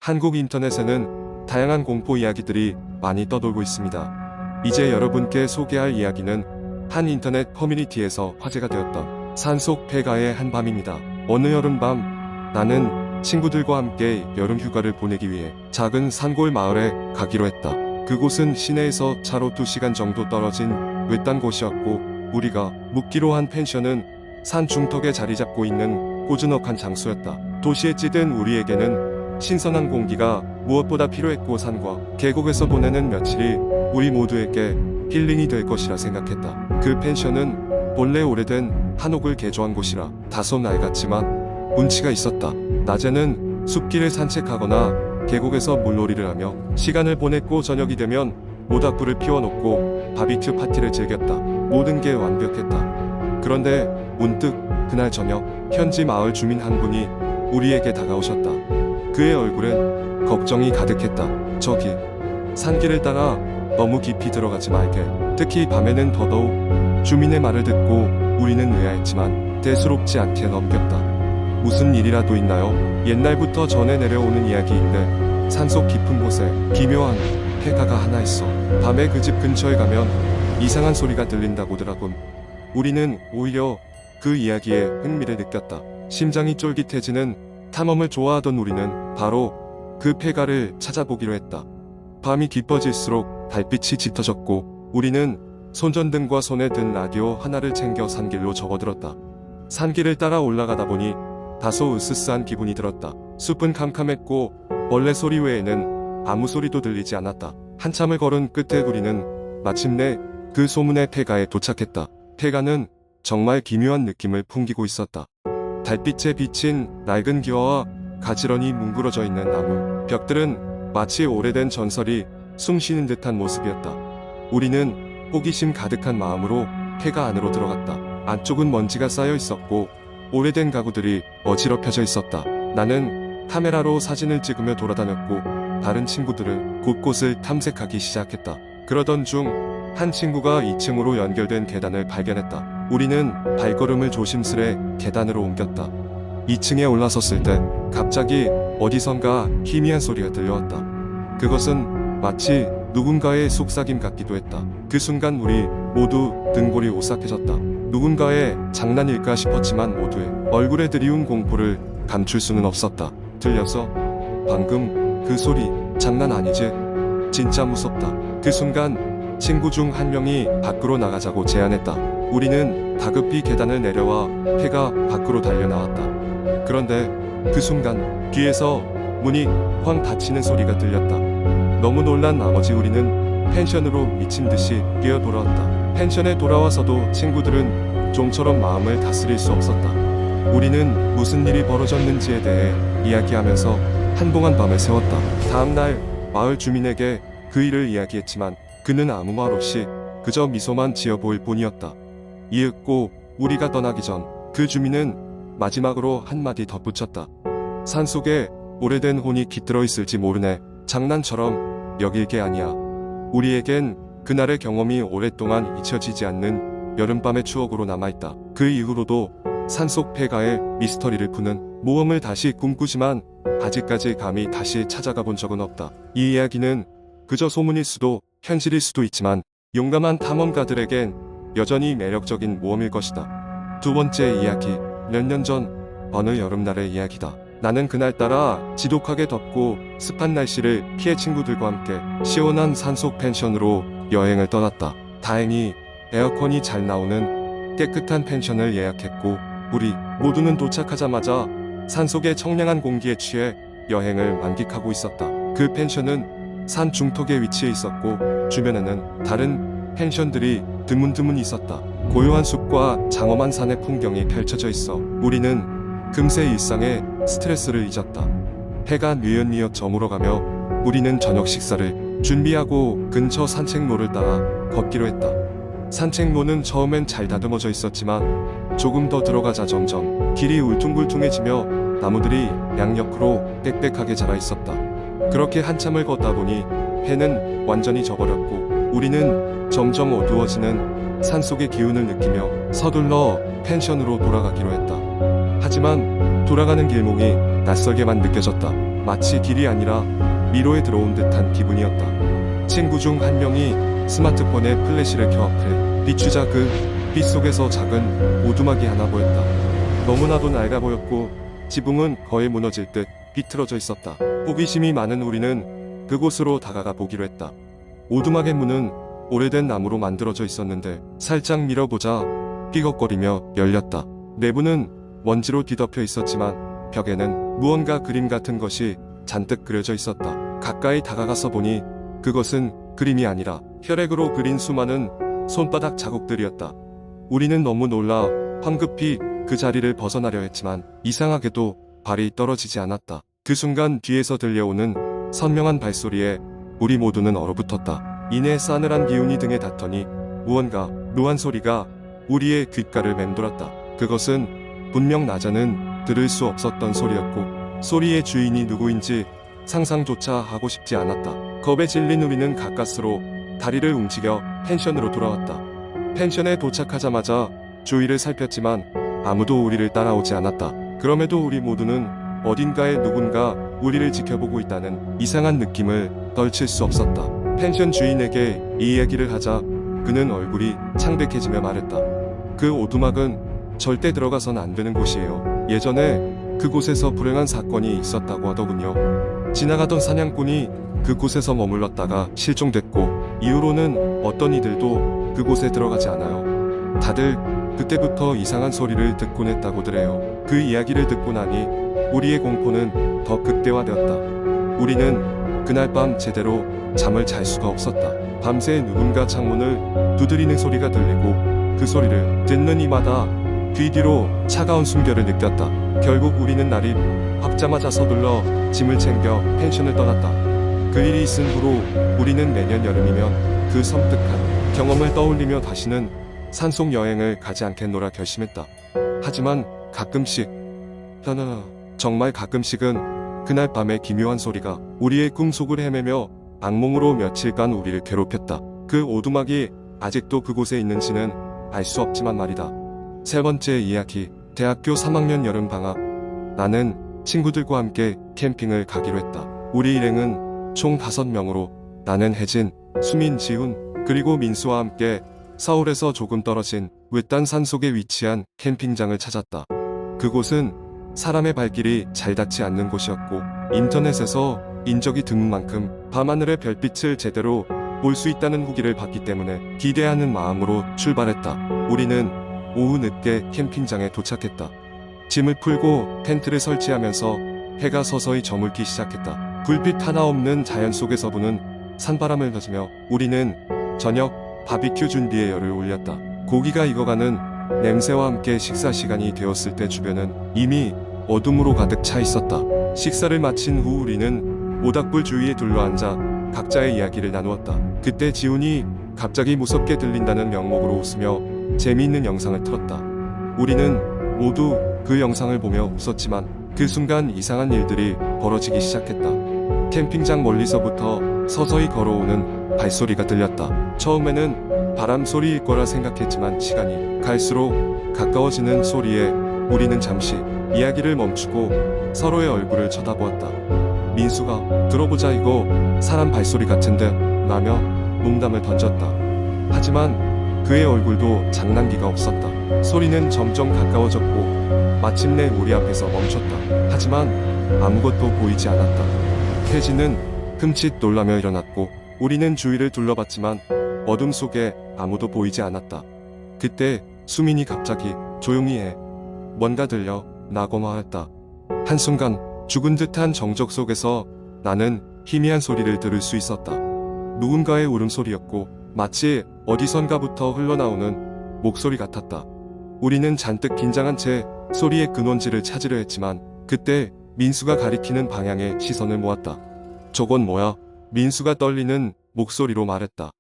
한국 인터넷에는 다양한 공포 이야기들이 많이 떠돌고 있습니다. 이제 여러분께 소개할 이야기는 한 인터넷 커뮤니티에서 화제가 되었던 산속 폐가의 한밤입니다. 어느 여름밤 나는 친구들과 함께 여름 휴가를 보내기 위해 작은 산골 마을에 가기로 했다. 그곳은 시내에서 차로 2시간 정도 떨어진 외딴 곳이었고 우리가 묵기로 한 펜션은 산 중턱에 자리 잡고 있는 고즈넉한 장소였다. 도시에 찌든 우리에게는 신선한 공기가 무엇보다 필요했고 산과 계곡에서 보내는 며칠이 우리 모두에게 힐링이 될 것이라 생각했다. 그 펜션은 본래 오래된 한옥을 개조한 곳이라 다소 낡았지만 운치가 있었다. 낮에는 숲길을 산책하거나 계곡에서 물놀이를 하며 시간을 보냈고 저녁이 되면 모닥불을 피워놓고 바비큐 파티를 즐겼다. 모든 게 완벽했다. 그런데 문득 그날 저녁 현지 마을 주민 한 분이 우리에게 다가오셨다. 그의 얼굴엔 걱정이 가득했다. 저기 산길을 따라 너무 깊이 들어가지 말게. 특히 밤에는 더더욱. 주민의 말을 듣고 우리는 의아했지만 대수롭지 않게 넘겼다. 무슨 일이라도 있나요? 옛날부터 전해 내려오는 이야기인데 산속 깊은 곳에 기묘한 폐가가 하나 있어. 밤에 그 집 근처에 가면 이상한 소리가 들린다고더라군. 우리는 오히려 그 이야기에 흥미를 느꼈다. 심장이 쫄깃해지는 탐험을 좋아하던 우리는 바로 그 폐가를 찾아보기로 했다. 밤이 깊어질수록 달빛이 짙어졌고 우리는 손전등과 손에 든 라디오 하나를 챙겨 산길로 접어들었다. 산길을 따라 올라가다 보니 다소 으스스한 기분이 들었다. 숲은 캄캄했고 벌레 소리 외에는 아무 소리도 들리지 않았다. 한참을 걸은 끝에 우리는 마침내 그 소문의 폐가에 도착했다. 폐가는 정말 기묘한 느낌을 풍기고 있었다. 달빛에 비친 낡은 기와와 가지런히 뭉그러져 있는 나무, 벽들은 마치 오래된 전설이 숨쉬는 듯한 모습이었다. 우리는 호기심 가득한 마음으로 폐가 안으로 들어갔다. 안쪽은 먼지가 쌓여 있었고 오래된 가구들이 어지럽혀져 있었다. 나는 카메라로 사진을 찍으며 돌아다녔고 다른 친구들은 곳곳을 탐색하기 시작했다. 그러던 중 한 친구가 2층으로 연결된 계단을 발견했다. 우리는 발걸음을 조심스레 계단으로 옮겼다. 2층에 올라섰을 때 갑자기 어디선가 희미한 소리가 들려왔다. 그것은 마치 누군가의 속삭임 같기도 했다. 그 순간 우리 모두 등골이 오싹해졌다. 누군가의 장난일까 싶었지만 모두의 얼굴에 드리운 공포를 감출 수는 없었다. 들렸어? 방금 그 소리 장난 아니지? 진짜 무섭다. 그 순간 친구 중 한 명이 밖으로 나가자고 제안했다. 우리는 다급히 계단을 내려와 폐가 밖으로 달려나왔다. 그런데 그 순간 뒤에서 문이 쾅 닫히는 소리가 들렸다. 너무 놀란 나머지 우리는 펜션으로 미친 듯이 뛰어 돌아왔다. 펜션에 돌아와서도 친구들은 좀처럼 마음을 다스릴 수 없었다. 우리는 무슨 일이 벌어졌는지에 대해 이야기하면서 한동안 밤을 새웠다. 다음날 마을 주민에게 그 일을 이야기했지만 그는 아무 말 없이 그저 미소만 지어 보일 뿐이었다. 이윽고 우리가 떠나기 전 그 주민은 마지막으로 한마디 덧붙였다. 산속에 오래된 혼이 깃들어 있을지 모르네. 장난처럼 여길 게 아니야. 우리에겐 그날의 경험이 오랫동안 잊혀지지 않는 여름밤의 추억으로 남아있다. 그 이후로도 산속 폐가의 미스터리를 푸는 모험을 다시 꿈꾸지만 아직까지 감히 다시 찾아가 본 적은 없다. 이 이야기는 그저 소문일 수도 현실일 수도 있지만 용감한 탐험가들에겐 여전히 매력적인 모험일 것이다. 두 번째 이야기. 몇 년 전 어느 여름날의 이야기다. 나는 그날따라 지독하게 덥고 습한 날씨를 피해 친구들과 함께 시원한 산속 펜션으로 여행을 떠났다. 다행히 에어컨이 잘 나오는 깨끗한 펜션을 예약했고 우리 모두는 도착하자마자 산속의 청량한 공기에 취해 여행을 만끽하고 있었다. 그 펜션은 산 중턱에 위치해 있었고 주변에는 다른 펜션들이 드문드문 있었다. 고요한 숲과 장엄한 산의 풍경이 펼쳐져 있어 우리는 금세 일상의 스트레스를 잊었다. 해가 뉘엿뉘엿 저물어가며 우리는 저녁 식사를 준비하고 근처 산책로를 따라 걷기로 했다. 산책로는 처음엔 잘 다듬어져 있었지만 조금 더 들어가자 점점 길이 울퉁불퉁해지며 나무들이 양옆으로 빽빽하게 자라 있었다. 그렇게 한참을 걷다 보니 해는 완전히 져버렸고 우리는 점점 어두워지는 산속의 기운을 느끼며 서둘러 펜션으로 돌아가기로 했다. 하지만 돌아가는 길목이 낯설게만 느껴졌다. 마치 길이 아니라 미로에 들어온 듯한 기분이었다. 친구 중 한 명이 스마트폰에 플래시를 켜앞에 비추자 그 빛 속에서 작은 오두막이 하나 보였다. 너무나도 낡아 보였고 지붕은 거의 무너질 듯 비틀어져 있었다. 호기심이 많은 우리는 그곳으로 다가가 보기로 했다. 오두막의 문은 오래된 나무로 만들어져 있었는데 살짝 밀어보자 삐걱거리며 열렸다. 내부는 먼지로 뒤덮여 있었지만 벽에는 무언가 그림 같은 것이 잔뜩 그려져 있었다. 가까이 다가가서 보니 그것은 그림이 아니라 혈액으로 그린 수많은 손바닥 자국들이었다. 우리는 너무 놀라 황급히 그 자리를 벗어나려 했지만 이상하게도 발이 떨어지지 않았다. 그 순간 뒤에서 들려오는 선명한 발소리에 우리 모두는 얼어붙었다. 이내 싸늘한 기운이 등에 닿더니 무언가 묘한 소리가 우리의 귓가를 맴돌았다. 그것은 분명 낮에는 들을 수 없었던 소리였고 소리의 주인이 누구인지 상상조차 하고 싶지 않았다. 겁에 질린 우리는 가까스로 다리를 움직여 펜션으로 돌아왔다. 펜션에 도착하자마자 주위를 살폈지만 아무도 우리를 따라오지 않았다. 그럼에도 우리 모두는 어딘가에 누군가 우리를 지켜보고 있다는 이상한 느낌을 떨칠 수 없었다. 펜션 주인에게 이 얘기를 하자 그는 얼굴이 창백해지며 말했다. 그 오두막은 절대 들어가선 안 되는 곳이에요. 예전에 그곳에서 불행한 사건이 있었다고 하더군요. 지나가던 사냥꾼이 그곳에서 머물렀다가 실종됐고 이후로는 어떤 이들도 그곳에 들어가지 않아요. 다들 그때부터 이상한 소리를 듣곤 했다고들 해요. 그 이야기를 듣고 나니 우리의 공포는 더 극대화되었다. 우리는 그날 밤 제대로 잠을 잘 수가 없었다. 밤새 누군가 창문을 두드리는 소리가 들리고 그 소리를 듣는 이마다 귀 뒤로 차가운 숨결을 느꼈다. 결국 우리는 날이 밝자마자 서둘러 짐을 챙겨 펜션을 떠났다. 그 일이 있은 후로 우리는 매년 여름이면 그 섬뜩한 경험을 떠올리며 다시는 산속 여행을 가지 않겠노라 결심했다. 하지만 가끔씩, 정말 가끔씩은 그날 밤의 기묘한 소리가 우리의 꿈속을 헤매며 악몽으로 며칠간 우리를 괴롭혔다. 그 오두막이 아직도 그곳에 있는지는 알 수 없지만 말이다. 세 번째 이야기, 대학교 3학년 여름방학. 나는 친구들과 함께 캠핑을 가기로 했다. 우리 일행은 총 5명으로 나는 혜진, 수민, 지훈, 그리고 민수와 함께 서울에서 조금 떨어진 외딴 산속에 위치한 캠핑장을 찾았다. 그곳은 사람의 발길이 잘 닿지 않는 곳이었고 인터넷에서 인적이 드문 만큼 밤하늘의 별빛을 제대로 볼 수 있다는 후기를 봤기 때문에 기대하는 마음으로 출발했다. 우리는 오후 늦게 캠핑장에 도착했다. 짐을 풀고 텐트를 설치하면서 해가 서서히 저물기 시작했다. 불빛 하나 없는 자연 속에서 부는 산바람을 맞으며 우리는 저녁 바비큐 준비에 열을 올렸다. 고기가 익어가는 냄새와 함께 식사 시간이 되었을 때 주변은 이미 어둠으로 가득 차 있었다. 식사를 마친 후 우리는 모닥불 주위에 둘러앉아 각자의 이야기를 나누었다. 그때 지훈이 갑자기 무섭게 들린다는 명목으로 웃으며 재미있는 영상을 틀었다. 우리는 모두 그 영상을 보며 웃었지만 그 순간 이상한 일들이 벌어지기 시작했다. 캠핑장 멀리서부터 서서히 걸어오는 발소리가 들렸다. 처음에는 바람 소리일 거라 생각했지만 시간이 갈수록 가까워지는 소리에 우리는 잠시 이야기를 멈추고 서로의 얼굴을 쳐다보았다. 민수가 들어보자 이거 사람 발소리 같은데 라며 농담을 던졌다. 하지만 그의 얼굴도 장난기가 없었다. 소리는 점점 가까워졌고 마침내 우리 앞에서 멈췄다. 하지만 아무것도 보이지 않았다. 혜진은 흠칫 놀라며 일어났고 우리는 주위를 둘러봤지만 어둠 속에 아무도 보이지 않았다. 그때 수민이 갑자기 조용히 해. 뭔가 들려 라고 말했다. 한순간 죽은 듯한 정적 속에서 나는 희미한 소리를 들을 수 있었다. 누군가의 울음소리였고 마치 어디선가부터 흘러나오는 목소리 같았다. 우리는 잔뜩 긴장한 채 소리의 근원지를 찾으려 했지만 그때 민수가 가리키는 방향에 시선을 모았다. 저건 뭐야? 민수가 떨리는 목소리로 말했다.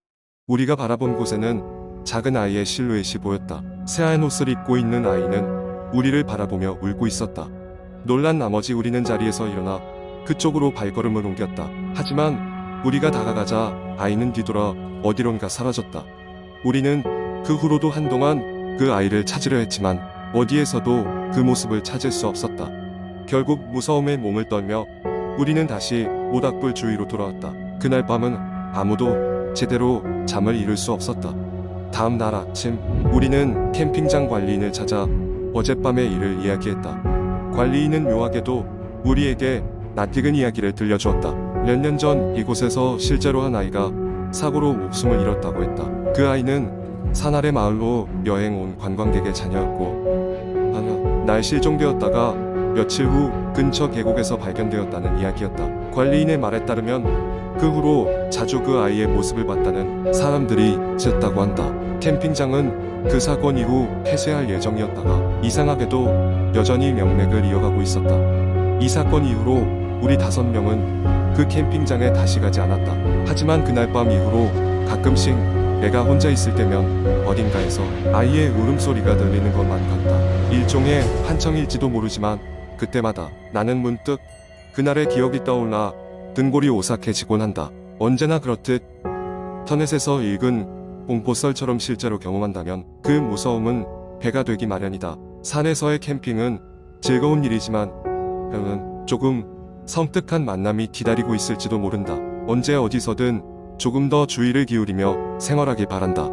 우리가 바라본 곳에는 작은 아이의 실루엣이 보였다. 새하얀 옷을 입고 있는 아이는 우리를 바라보며 울고 있었다. 놀란 나머지 우리는 자리에서 일어나 그쪽으로 발걸음을 옮겼다. 하지만 우리가 다가가자 아이는 뒤돌아 어디론가 사라졌다. 우리는 그 후로도 한동안 그 아이를 찾으려 했지만 어디에서도 그 모습을 찾을 수 없었다. 결국 무서움에 몸을 떨며 우리는 다시 모닥불 주위로 돌아왔다. 그날 밤은 아무도 제대로 잠을 이룰 수 없었다. 다음 날 아침 우리는 캠핑장 관리인을 찾아 어젯밤의 일을 이야기했다. 관리인은 묘하게도 우리에게 낯익은 이야기를 들려주었다. 몇 년 전 이곳에서 실제로 한 아이가 사고로 목숨을 잃었다고 했다. 그 아이는 산 아래 마을로 여행 온 관광객의 자녀였고 하나 날 실종되었다가 며칠 후 근처 계곡에서 발견되었다는 이야기였다. 관리인의 말에 따르면 그 후로 자주 그 아이의 모습을 봤다는 사람들이 있었다고 한다. 캠핑장은 그 사건 이후 폐쇄할 예정이었다가 이상하게도 여전히 명맥을 이어가고 있었다. 이 사건 이후로 우리 5명은 그 캠핑장에 다시 가지 않았다. 하지만 그날 밤 이후로 가끔씩 내가 혼자 있을 때면 어딘가에서 아이의 울음소리가 들리는 것만 같다. 일종의 환청일지도 모르지만 그때마다 나는 문득 그날의 기억이 떠올라 등골이 오싹해지곤 한다. 언제나 그렇듯 터넷에서 읽은 공포썰처럼 실제로 경험한다면 그 무서움은 배가 되기 마련이다. 산에서의 캠핑은 즐거운 일이지만 때로는 조금 섬뜩한 만남이 기다리고 있을지도 모른다. 언제 어디서든 조금 더 주의를 기울이며 생활하길 바란다.